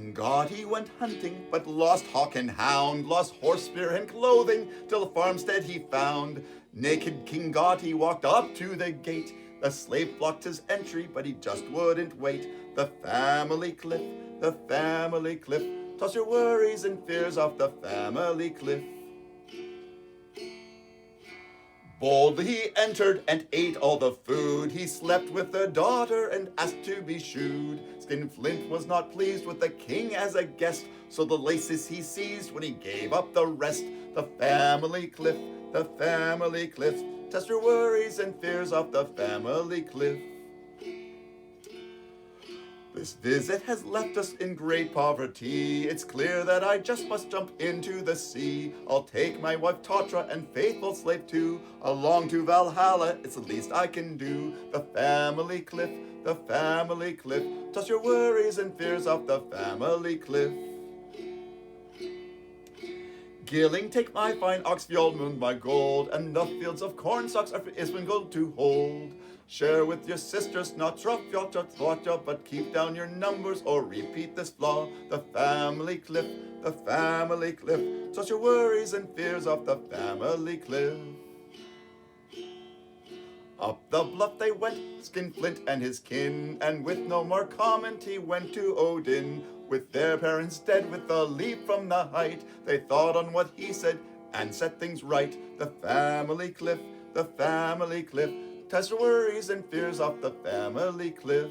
King Gauti went hunting, but lost hawk and hound, lost horse, spear, and clothing, till a farmstead he found. Naked King Gauti walked up to the gate. The slave blocked his entry, but he just wouldn't wait. The family cliff, the family cliff. Toss your worries and fears off the family cliff. Boldly he entered and ate all the food. He slept with the daughter and asked to be shooed. Skinflint was not pleased with the king as a guest, so the laces he seized when he gave up the rest. The family cliff, the family cliff. Test your worries and fears off the family cliff. This visit has left us in great poverty. It's clear that I just must jump into the sea. I'll take my wife Tatra and faithful slave too, along to Valhalla, it's the least I can do. The family cliff, the family cliff. Toss your worries and fears off the family cliff. Gilling, take my fine ox, Fjordmund, my gold, and the fields of corn stalks are for Ismengold to hold. Share with your sisters, not Thwatja, but keep down your numbers or repeat this flaw. The family cliff, the family cliff. Toss your worries and fears off the family cliff. Up the bluff they went, Skinflint and his kin, and with no more comment he went to Odin. With their parents dead, with a leap from the height, they thought on what he said and set things right. The family cliff, the family cliff. Test your worries and fears off the family cliff.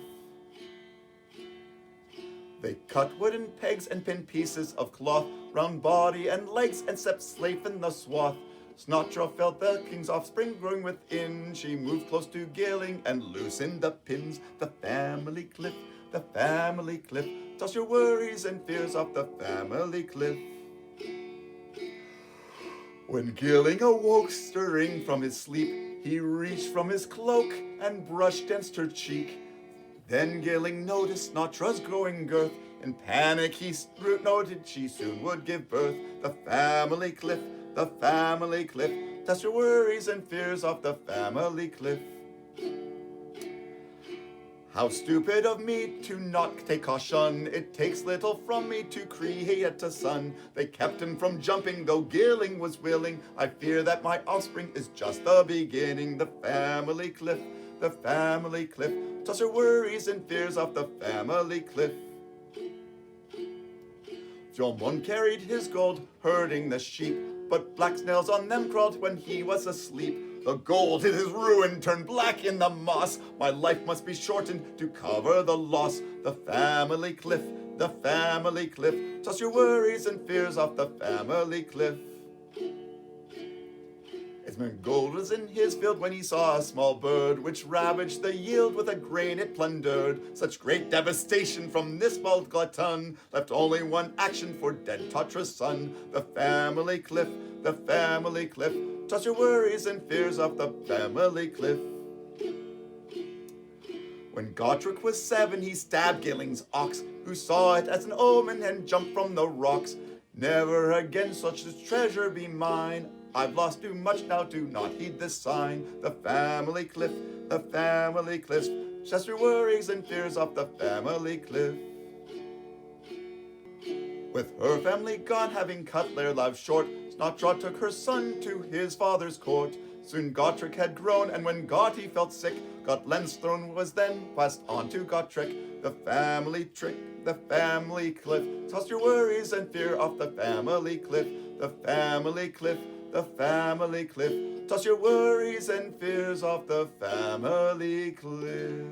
They cut wooden pegs and pinned pieces of cloth round body and legs and set slave in the swath. Snotra felt the king's offspring growing within. She moved close to Gilling and loosened the pins. The family cliff, the family cliff. Toss your worries and fears off the family cliff. When Gilling awoke, stirring from his sleep, he reached from his cloak and brushed against her cheek. Then Gilling noticed Snotra's growing girth. In panic he noted she soon would give birth. The family cliff, the family cliff. Test your worries and fears off the family cliff. How stupid of me to not take caution. It takes little from me to create a son. They kept him from jumping, though Gilling was willing. I fear that my offspring is just the beginning. The family cliff, the family cliff. Toss your worries and fears off the family cliff. Fjordmund carried his gold, herding the sheep, but black snails on them crawled when he was asleep. The gold in his ruin turned black in the moss. My life must be shortened to cover the loss. The family cliff, the family cliff. Toss your worries and fears off the family cliff. Ismengold was in his field when he saw a small bird, which ravaged the yield with a grain it plundered. Such great devastation from this bald glutton left only one action for dead Tatra's son. The family cliff, the family cliff. Toss your worries and fears off the family cliff. When Gautrek was 7, he stabbed Gilling's ox, who saw it as an omen and jumped from the rocks. Never again such a treasure be mine. I've lost too much now, do not heed this sign. The family cliff, the family cliff. Test your worries and fears off the family cliff. With her family gone, having cut their lives short, Snotra took her son to his father's court. Soon Gautrek had grown, and when Gauti felt sick, Gotaland's throne was then passed on to Gautrek. The family trick, the family cliff. Toss your worries and fear off the family cliff. The family cliff, the family cliff. Toss your worries and fears off the family cliff.